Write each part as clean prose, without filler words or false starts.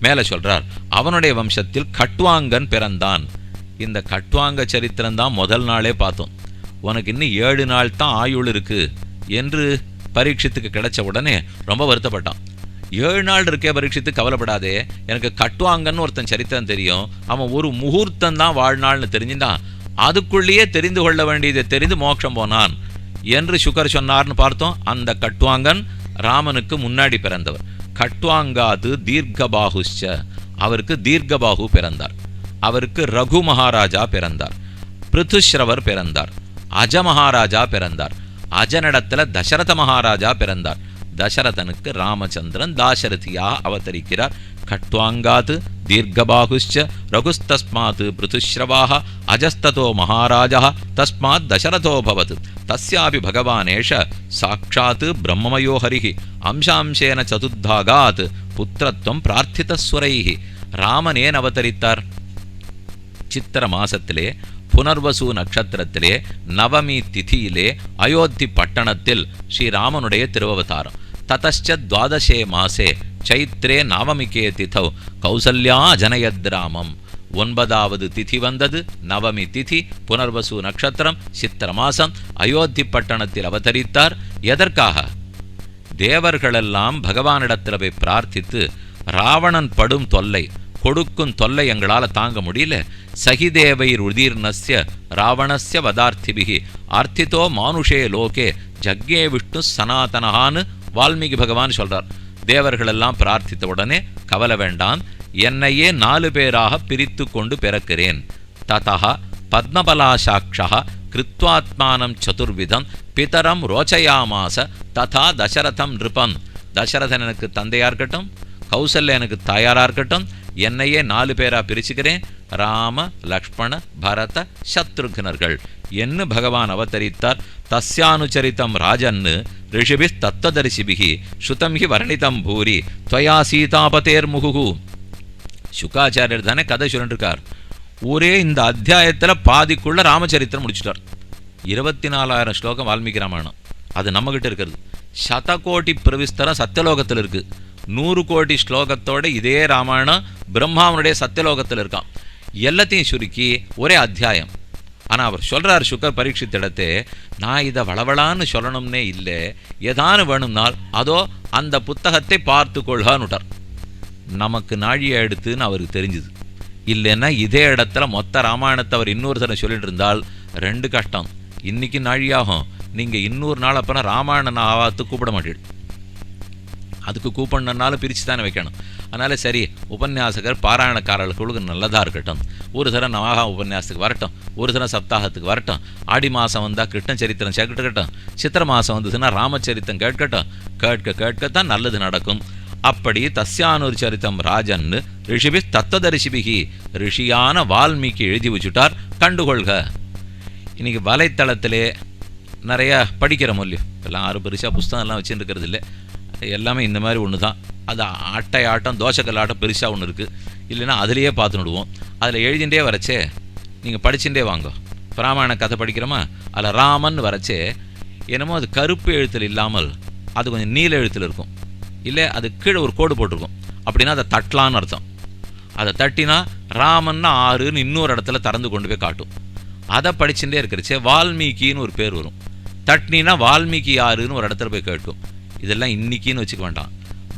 மேலே சொல்றார், அவனுடைய வம்சத்தில் கட்வாங்கன் பிறந்தான். இந்த கட்வாங்க சரித்திரம்தான் முதல் நாளே பார்த்தோம். உனக்கு இன்னும் 7 நாள் தான் ஆயுள் இருக்கு என்று பரீட்சித்துக்கு கிடைச்ச உடனே ரொம்ப வருத்தப்பட்டான். 7 நாள் இருக்கே பரீட்சித்து, கவலைப்படாதே, எனக்கு கட்வாங்கன்னு ஒருத்தன் சரித்திரம் தெரியும், அவன் ஒரு முகூர்த்தம் தான் வாழ்நாள்னு தெரிஞ்சுட்டான், அதுக்குள்ளேயே தெரிந்து கொள்ள வேண்டியதை தெரிந்து மோட்சம் போனான் என்று சுகர் சொன்னார்னு பார்த்தோம். அந்த கட்வாங்கன் ராமனுக்கு முன்னாடி பிறந்தவர். கட்வாங்காது தீர்க்கபாகுஷ்ச, அவருக்கு தீர்க்கபாகு பிறந்தார். அவருக்கு ரகு மகாராஜா பிறந்தார். பிருத்துஸ்ரவர் பிறந்தார். அஜ மகாராஜா பிறந்தார். அஜனிடத்துல தசரத மகாராஜா பிறந்தார். தசரதனுக்கு ராமச்சந்திரன் தாசரதியாக அவதரிக்கிறார். கட்வாங்காத் தீர்க்கபாகுஷ்ச ரகுஸ்தஸ்மாத் பிருத்துஸ்ரவாஹ அஜஸ்ததோ மகாராஜா தஸ்மாத் தசரதோ பவத் தஸ்யாபி பகவானேஷ சாட்சாத் பிரம்மமயோ ஹரிஹி அம்சாம்சேன சதுர்தாகாத் புத்திரத்வம் பிரார்த்திதஸ்வரைஹி. ராமன் ஏன் அவதரித்தார்? சித்திர மாசத்திலே புனர்வசு நட்சத்திரத்திலே நவமி திதியிலே அயோத்தி பட்டணத்தில் ஸ்ரீராமனுடைய திருவவதாரம். ததச்ச துவாதசே மாசே சைத்ரே நவமிகே திதௌ கௌசல்யா ஜனயத்ராமம். 9வது திதி வந்தது, நவமி திதி, புனர்வசு நட்சத்திரம், சித்திர மாசம், அயோத்தி பட்டணத்தில் அவதரித்தார். எதற்காக? தேவர்களெல்லாம் பகவானிடத்தில் போய் பிரார்த்தித்து, ராவணன் படும் தொல்லை, கொடுக்கும் தொல்லை எங்களால் தாங்க முடியல, சகிதேவைர் உதீர்ணஸ்ய ராவணஸ்ய வதார்த்திபிகி ஆர்த்திதோ மானுஷே லோகே ஜக்ஞே விஷ்ணு சனாதனஹான்னு வால்மீகி பகவான் சொல்றார். தேவர்களெல்லாம் பிரார்த்தித்த உடனே, கவலை வேண்டாம், என்னையே 4 பேராக பிரித்து கொண்டு பிறக்கிறேன். ததா பத்மபலாசாட்சா கிருத்வாத்மானம் சதுர்விதம் பிதரம் ரோச்சயாமாச ததா தசரதம் நிருபம். தசரதன் எனக்கு தந்தையா இருக்கட்டும், கௌசல்யா எனக்கு தாயாரா இருக்கட்டும், என்னையே 4 பேரா பிரிச்சுக்கிறேன், ராம லக்ஷ்மண பரத சத்ருக்னர்கள் என்று பகவான் அவதரித்தார். தஸ்யானுச்சரித்தம் ராஜன்னு ரிஷிபி தத்துவதரிசிபிகி ஸ்ருதம் ஹி வர்ணிதம் பூரி துவயா சீதாபதேர் முகுகு. சுகாச்சாரியர் தானே கதை சொல்லிருக்கார். ஒரே இந்த அத்தியாயத்தில் பாதிக்குள்ள ராமச்சரித்திரம் முடிச்சுட்டார். 24,000 ஸ்லோகம் வால்மீகி ராமாயணம், அது நம்மகிட்ட இருக்கிறது. 100 கோடி பிரவிஸ்தரம் சத்தியலோகத்தில் இருக்கு. 100 கோடி ஸ்லோகத்தோட இதே ராமாயணம் பிரம்மாவனுடைய சத்தியலோகத்தில் இருக்கான். எல்லாத்தையும் சுருக்கி ஒரே அத்தியாயம். ஆனால் அவர் சொல்கிறார் சுகர் பரீட்சித்திடத்தே, நான் இதை வளவளான்னு சொல்லணும்னே இல்லை, ஏதானு வேணும்னால் அதோ அந்த புத்தகத்தை பார்த்து கொள்கான்னுட்டார். நமக்கு நாழியை எடுத்துன்னு அவருக்கு தெரிஞ்சுது. இல்லைன்னா இதே இடத்துல மொத்த ராமாயணத்தை அவர் இன்னொரு தடவை சொல்லிட்டு இருந்தால் 2 கஷ்டம். இன்னைக்கு நாழியாகும், நீங்கள் இன்னொரு நாள் அப்புறம் ராமாயணன் ஆவாத்து கூப்பிட மாட்டீங்க. அதுக்கு கூப்பிடணுன்னாலும் பிரித்து தானே வைக்கணும். அதனால் சரி, உபன்யாசகர் பாராயணக்காரர்களுக்கு நல்லதாக இருக்கட்டும், ஒரு தடவை நவாக உபன்யாசத்துக்கு வரட்டும், ஒரு தடவை சப்தாகத்துக்கு வரட்டும், ஆடி மாதம் வந்தால் கிருஷ்ண சரித்திரம் கேட்கட்டும், சித்திர மாதம் வந்துச்சுன்னா ராமச்சரித்தம் கேட்கட்டும், கேட்கத்தான் நல்லது நடக்கும். அப்படி தஸ்யானுச்சரித்தம் ராஜன் ரிஷிபி தத்துவதரிசிபிகி, ரிஷியான வால்மீகி எழுதி வச்சுட்டார், கண்டுகொள்க. இன்னைக்கு வலைத்தளத்திலே நிறைய படிக்கிற மூலியம் எல்லாம் 6 பெருசாக புஸ்தகம்லாம் வச்சுட்டு இருக்கிறது இல்லை, எல்லாமே இந்த மாதிரி ஒன்று தான். அது அட்டை ஆட்டம் தோசைக்கல் ஆட்டம் பெருசாக ஒன்று இருக்குது. இல்லைன்னா அதிலேயே பார்த்துடுவோம். அதில் எழுதிகிட்டே வரச்சே நீங்கள் படிச்சுட்டே வாங்க. ராமாயண கதை படிக்கிறோமா, அதில் ராமன் வரச்சே என்னமோ அது கருப்பு எழுத்தில் இல்லாமல் அது கொஞ்சம் நீல எழுத்தில் இருக்கும், இல்லை அது கீழே ஒரு கோடு போட்டிருக்கும். அப்படின்னா அதை தட்டலான்னு அர்த்தம். அதை தட்டினா ராமன்னா 6ன்னு இன்னொரு இடத்துல திறந்து கொண்டு போய் காட்டும். அதை படிச்சுட்டே இருக்கிறச்சே வால்மீகின்னு ஒரு பேர் வரும். தட்னினா வால்மீகி 6ன்னு ஒரு இடத்துல போய் கேட்கும். இதெல்லாம் இன்னைக்குன்னு வச்சுக்க வேண்டாம்.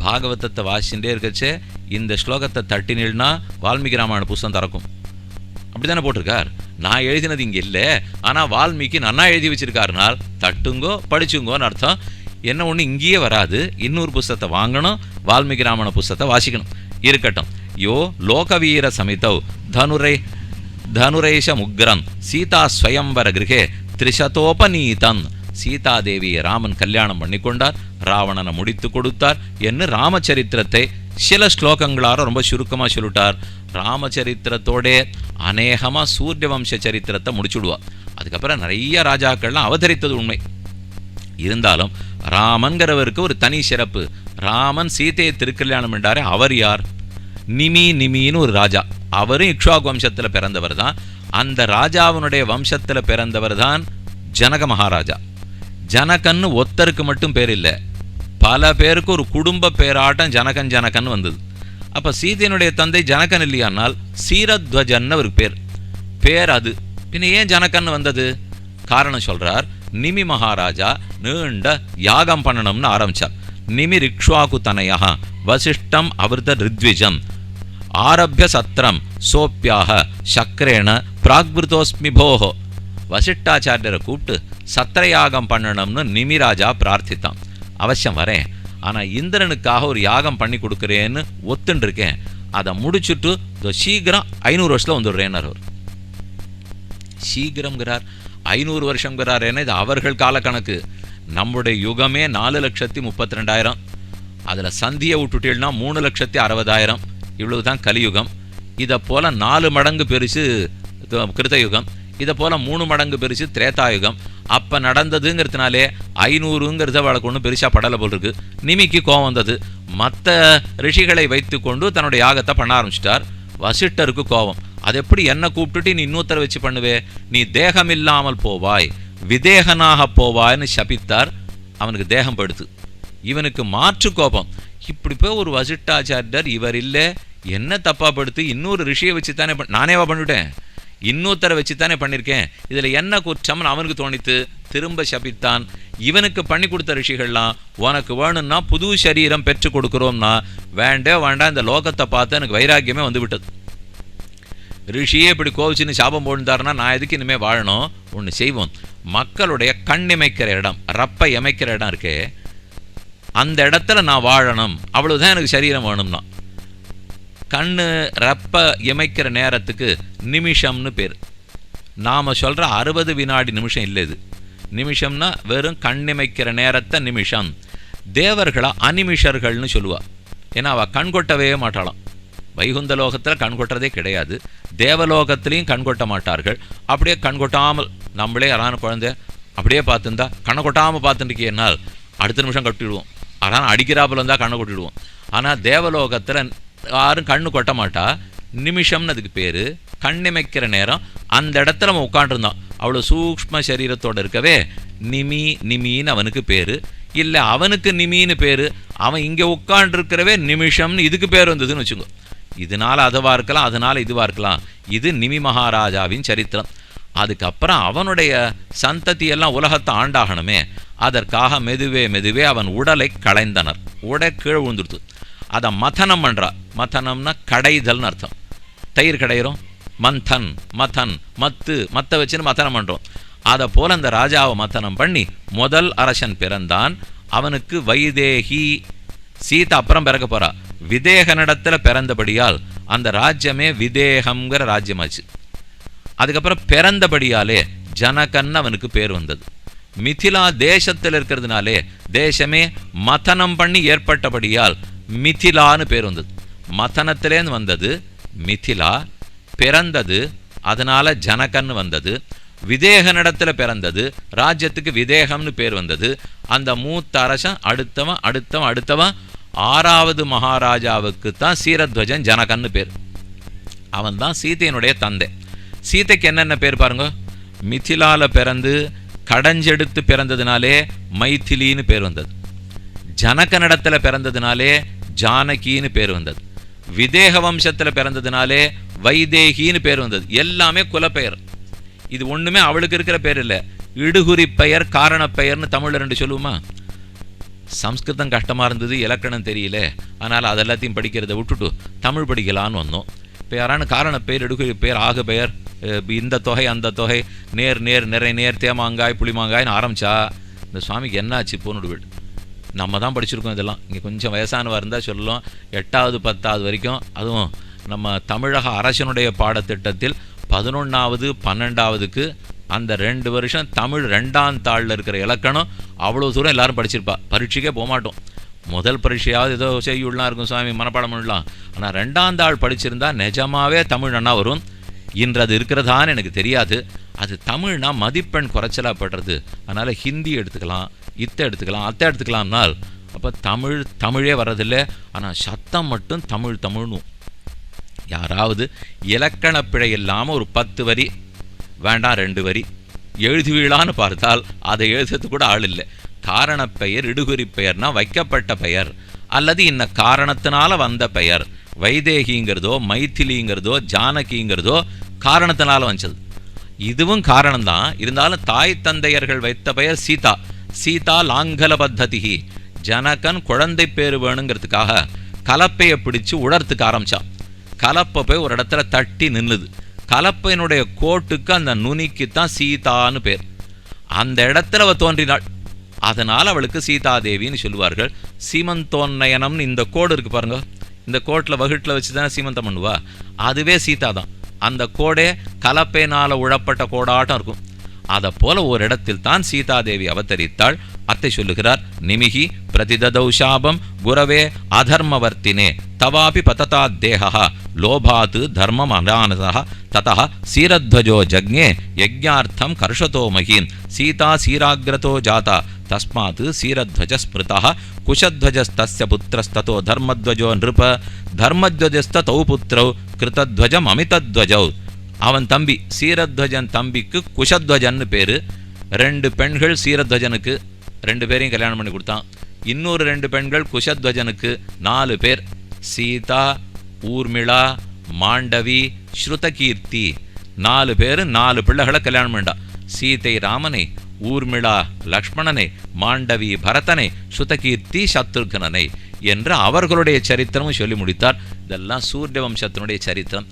பாகவதத்தை வாசிச்சுட்டே இருக்கச்சே இந்த ஸ்லோகத்தை தட்டினா வால்மீகி ராமாயண புஸ்தகம் திறக்கும். அப்படி தானே போட்டிருக்கார். நான் எழுதினது இங்கே இல்லை, ஆனால் வால்மீகி நன்னா எழுதி வச்சிருக்காருனால் தட்டுங்கோ படிச்சுங்கோன்னு அர்த்தம். என்ன ஒன்று இங்கேயே வராது, இன்னொரு புஸ்தகத்தை வாங்கணும், வால்மீகி ராமாயண புஸ்தகத்தை வாசிக்கணும். இருக்கட்டும். யோ லோகவீர சமிதௌ தனுரேஷ முக்ரம் சீதா ஸ்வயம்பர கிரகே திரிசதோபநீதம். சீதாதேவியை ராமன் கல்யாணம் பண்ணி கொண்டார், ராவணனை முடித்து கொடுத்தார் என்று ராமச்சரித்திரத்தை சில ஸ்லோகங்களார ரொம்ப சுருக்கமாக சொல்லிட்டார். ராமச்சரித்திரத்தோடே அநேகமாக சூரிய வம்ச சரித்திரத்தை முடிச்சுடுவார். அதுக்கப்புறம் நிறைய ராஜாக்கள்லாம் அவதரித்தது உண்மை. இருந்தாலும் ராமன்கிறவருக்கு ஒரு தனி சிறப்பு. ராமன் சீதையை திருக்கல்யாணம் என்றாரே, அவர் யார்? நிமின்னு ஒரு ராஜா, அவரும் இக்ஷ்வாகு வம்சத்தில் பிறந்தவர் தான். அந்த ராஜாவினுடைய வம்சத்தில் பிறந்தவர் தான் ஜனக மகாராஜா. ஜனகன்னு ஒத்தருக்கு மட்டும் பேர் இல்லை, பல பேருக்கு ஒரு குடும்ப பேராட்டம் ஜனகன் வந்தது. அப்போ சீதையினுடைய தந்தை ஜனகன் இல்லையானால் சீரத்வஜன் ஒரு பேர் அது பின்ன ஏன் ஜனகன் வந்தது? காரணம் சொல்றார். நிமி மகாராஜா நீண்ட யாகம் பண்ணணும்னு ஆரம்பிச்சார். நிமி ரிக்ஷ்வாகு தனயா வசிஷ்டம் அவர்த ரித்விஜம் ஆரம்பிய சத்திரம் சோப்பியாக சக்கரேன பிராக்பிருதோஸ்மி போஹோ. வசிஷ்டாச்சாரியரை கூப்பிட்டு சத்திரயாகம் பண்ணணும்னு நிமிராஜா பிரார்த்தித்தான். அவசியம் வரேன், ஆனால் இந்திரனுக்காக ஒரு யாகம் பண்ணி கொடுக்குறேன்னு ஒத்துன்னு இருக்கேன், அதை முடிச்சுட்டு சீக்கிரம் 500 வருஷத்தில் வந்துடுறேன்னார் அவர். சீக்கிரம்ங்கிறார், 500 வருஷங்கிறார். ஏன்னா இது அவர்கள் காலக்கணக்கு. நம்முடைய யுகமே 4,32,000. அதில் சந்தியை விட்டுட்டீங்கன்னா 3,60,000. இவ்வளவு தான் கலியுகம். இதை போல் 4 மடங்கு பெருசு கிருத்தயுகம், இதை போல் 3 மடங்கு பெருசு திரேதாயுகம். அப்போ நடந்ததுங்கிறதுனாலே 500ங்கிறத வழக்கு ஒன்றும் பெருசாக படலை போல் இருக்கு. நிமிக்கு கோவம் வந்தது. மற்ற ரிஷிகளை வைத்து கொண்டு தன்னுடைய யாகத்தை பண்ண ஆரம்பிச்சிட்டார். வசிஷ்டருக்கு கோபம். அது எப்படி என்ன கூப்பிட்டுட்டு நீ இன்னொருத்தரை வச்சு பண்ணுவே, நீ தேகம் இல்லாமல் போவாய், விதேகனாக போவாய்னு சபித்தார். அவனுக்கு தேகம் படுத்து. இவனுக்கு மாற்று கோபம். இப்படி போய் ஒரு வசிஷ்டாச்சாரியர் இவர் இல்லை என்ன தப்பா படுத்து இன்னொரு ரிஷியை வச்சு தானே நானேவா பண்ணிவிட்டேன், இன்னொருத்தரை வச்சு தானே பண்ணியிருக்கேன், இதில் என்ன குற்றம்னு அவனுக்கு தோணித்து திரும்ப சபித்தான். இவனுக்கு பண்ணி கொடுத்த ரிஷிகள்லாம் உனக்கு வேணும்னா புது சரீரம் பெற்று கொடுக்குறோம்னா வேண்டாம், இந்த லோகத்தை பார்த்து எனக்கு வைராக்கியமே வந்து விட்டது. ரிஷியே இப்படி கோவிச்சுன்னு சாபம் போடுந்தாருன்னா நான் எதுக்கு இனிமேல் வாழணும்? ஒன்று செய்வோம், மக்களுடைய கண் இமைக்கிற இடம், ரப்பை இமைக்கிற இடம் இருக்கே, அந்த இடத்துல நான் வாழணும், அவ்வளவுதான் எனக்கு சரீரம் வேணும்னா. கண்ணு ரப்ப இமைக்கிற நேரத்துக்கு நிமிஷம்னு பேர். நாம் சொல்கிற 60 வினாடி நிமிஷம் இல்லை. இது நிமிஷம்னா வெறும் கண்ணிமைக்கிற நேரத்தை நிமிஷம். தேவர்களா அனிமிஷர்கள்னு சொல்லுவா. ஏன்னா அவள் கண் கொட்டவே மாட்டாளாம். வைகுந்த லோகத்தில் கண் கொட்டுறதே கிடையாது, தேவலோகத்திலையும் கண் கொட்ட மாட்டார்கள். அப்படியே கண் கொட்டாமல் நம்மளே யாரான குழந்தை அப்படியே பார்த்துருந்தா கண்ணை கொட்டாமல் பார்த்துட்டுக்கேனால் அடுத்த நிமிஷம் கட்டிடுவோம். ஆனால் அடிக்கிறாப்புல இருந்தால் கண்ணை கொட்டிடுவோம். ஆனால் தேவலோகத்தில் யாரும் கண்ணு கொட்ட மாட்டா. நிமிஷம்னு அதுக்கு பேர். கண்ணிமைக்கிற நேரம் அந்த இடத்துல அவன் உட்காண்டிருந்தான். அவ்வளோ சூக்ஷ்ம சரீரத்தோடு இருக்கவே நிமின்னு அவனுக்கு பேர். இல்லை அவனுக்கு நிமின்னு பேர், அவன் இங்கே உட்காண்டிருக்கிறவே நிமிஷம்னு இதுக்கு பேர் வந்ததுன்னு வச்சுக்கோ. இதனால் அதுவாக இருக்கலாம், அதனால் இதுவாக இருக்கலாம். இது நிமி மகாராஜாவின் சரித்திரம். அதுக்கப்புறம் அவனுடைய சந்ததியெல்லாம் உலகத்தை ஆண்டாகணுமே, அதற்காக மெதுவே அவன் உடலை களைந்தனர். உடை கீழே விழுந்துடுத்து. அதை மதனம் பண்ணுறா. மதனம்னா கடைதல்னு அர்த்தம். தயிர் கடையிறோம், மந்தன் மத்த வச்சுன்னு மதனம் பண்ணுறோம். அதை போல் அந்த ராஜாவை மதனம் பண்ணி முதல் அரசன் பிறந்தான். அவனுக்கு வைதேகி சீதா அப்புறம் பிறக்க போறா. விதேகனிடத்தில் பிறந்தபடியால் அந்த ராஜ்யமே விதேகம்ங்கிற ராஜ்யமாச்சு. அதுக்கப்புறம் பிறந்தபடியாலே ஜனகன் அவனுக்கு பேர் வந்தது. மிதிலா தேசத்தில் இருக்கிறதுனாலே தேசமே மதனம் பண்ணி ஏற்பட்டபடியால் மிதிலான்னு பேர் வந்தது. மதனத்திலேருந்து வந்தது மிதிலா, பிறந்தது அதனால ஜனகன் வந்தது. விதேகனிடத்தில் பிறந்தது, ராஜ்யத்துக்கு விதேகம்னு பேர் வந்தது. அந்த மூத்த அரசன் அடுத்தவன் 6வது மகாராஜாவுக்கு தான் சீரத்வஜன் ஜனகன்னு பேர். அவன் தான் சீதையினுடைய தந்தை. சீதைக்கு என்னென்ன பேர் பாருங்க. மிதிலால பிறந்து கடைஞ்செடுத்து பிறந்ததுனாலே மைதிலின்னு பேர் வந்தது. ஜனகனிடத்தில் பிறந்ததுனாலே ஜானகின்னு பேர் வந்தது. விதேக வம்சத்தில் பிறந்ததுனாலே வைதேகின்னு பேர் வந்தது. எல்லாமே குலப்பெயர். இது ஒன்றுமே அவளுக்கு இருக்கிற பேர் இல்லை. இடுகுறி பெயர், காரண பெயர்னு தமிழில் 2 சொல்லுவோமா? சம்ஸ்கிருதம் கஷ்டமாக இருந்தது, இலக்கணம் தெரியல, அதனால் அதெல்லாத்தையும் படிக்கிறத விட்டுட்டு தமிழ் படிக்கலான்னு வந்தோம். இப்போ யாரான காரண பெயர், இடுகுறி பெயர், ஆகு பெயர், இந்த தொகை அந்த தொகை, நேர் நிறை நேர், தேமாங்காய் புளிமாங்காய்னு ஆரம்பித்தா இந்த சுவாமிக்கு என்னாச்சு போன்னு வீடு. நம்ம தான் படிச்சிருக்கோம் இதெல்லாம். இங்கே கொஞ்சம் வயசானவா இருந்தால் சொல்லலாம். 8வது 10வது வரைக்கும், அதுவும் நம்ம தமிழக அரசனுடைய பாடத்திட்டத்தில் 11வது 12வதுக்கு அந்த 2 வருஷம் தமிழ் 2ஆம் தாளில் இருக்கிற இலக்கணம் அவ்வளோ தூரம் எல்லாரும் படிச்சிருப்பா. பரீட்சைக்கே போகமாட்டோம். முதல் பரீட்சையாவது ஏதோ செய்யுள்ளாம் இருக்கும், சுவாமி மனப்பாடம் பண்ணலாம். ஆனால் 2ஆம் தாள் படிச்சிருந்தா நிஜமாவே தமிழ் நன்னா வரும். இன்று அது இருக்கிறதான்னு எனக்கு தெரியாது. அது தமிழ்னா மதிப்பெண் குறைச்சலாகப்படுறது. அதனால் ஹிந்தி எடுத்துக்கலாம், இத்தை எடுத்துக்கலாம், அத்தை எடுத்துக்கலாம்னால் அப்போ தமிழே வர்றதில்லை. ஆனால் சத்தம் மட்டும் தமிழ்னு. யாராவது இலக்கண பிழை இல்லாமல் ஒரு 10 வரி வேண்டாம் 2 வரி எழுதுவீழான்னு பார்த்தால் அதை எழுதுறது கூட ஆள் இல்லை. காரண பெயர், இடுகுறி பெயர்னா வைக்கப்பட்ட பெயர் அல்லது இன்ன காரணத்தினால வந்த பெயர். வைதேகிங்கிறதோ மைத்திலிங்கிறதோ ஜானகிங்கிறதோ காரணத்தினால வந்தது. இதுவும் காரணம்தான். இருந்தாலும் தாய் தந்தையர்கள் வைத்த பெயர் சீதா. சீதா லாங்கல பத்ததி. ஜனகன் குழந்தை பேரு வேணுங்கிறதுக்காக கலப்பையை பிடிச்சு உடறதுக்கு ஆரம்பிச்சான். கலப்பை போய் ஒரு இடத்துல தட்டி நின்னுது. கலப்பையினுடைய கோட்டுக்கு அந்த நுனிக்குத்தான் சீதான்னு பேர். அந்த இடத்துல அவ தோன்றினாள். அதனால் அவளுக்கு சீதாதேவின்னு சொல்லுவார்கள். சீமந்தோன்னயனம்னு இந்த கோடு இருக்கு பாருங்க, இந்த கோட்டில் வகுட்டில் வச்சு தானே சீமந்தம் பண்ணுவா, அதுவே சீதா தான். அந்த கோடே கலப்பையினால் உழப்பட்ட கோடாட்டம் இருக்கும். அதை போல ஒரு இடத்தில் தான் சீதாதேவி அவதரித்தாள். அத்தை சொல்லுகிறார், நிமிகி பிரதிததௌ சாபம் குரவே அதர்மவர்த்தினே தவாபி பததா தேகா லோபாத் தர்மம் அனானதா ததா சீரத்வஜோ ஜக்ஞே யஜ்ஞார்த்தம் கர்ஷதோ மகீன் சீதா சீராக்ரதோ ஜாதா தஸ்மாத் சீரத்வஜ ஸ்மிருதா குஷத்வஜஸ்தஸ்ய புத்திரஸ்ததோ தர்மத்வஜோ நிருப தர்மத்வஜஸ்தௌ புத்திரௌ கிருதத்வஜம் அமிதத்வஜௌ. அவன் தம்பி சீரத்வஜன் தம்பிக்கு குஷத்வஜன்னு பேரு. 2 பெண்கள் சீரத்வஜனுக்கு, 2 பேரையும் கல்யாணம் பண்ணி கொடுத்தான். இன்னொரு 2 பெண்கள் குஷத்வஜனுக்கு, 4 பேர். சீதா, ஊர்மிளா, மாண்டவி, ஸ்ருதகீர்த்தி, 4 பேர் 4 பிள்ளைகளை கல்யாணம் பண்ணா. சீதை ராமனை, ஊர்மிளா லக்ஷ்மணனை, மாண்டவி பரதனை, ஸ்ருதகீர்த்தி சத்ருகனனை என்று அவர்களுடைய சரித்திரமும் சொல்லி முடித்தார். இதெல்லாம் சூரிய வம்சத்தினுடைய சரித்திரம்.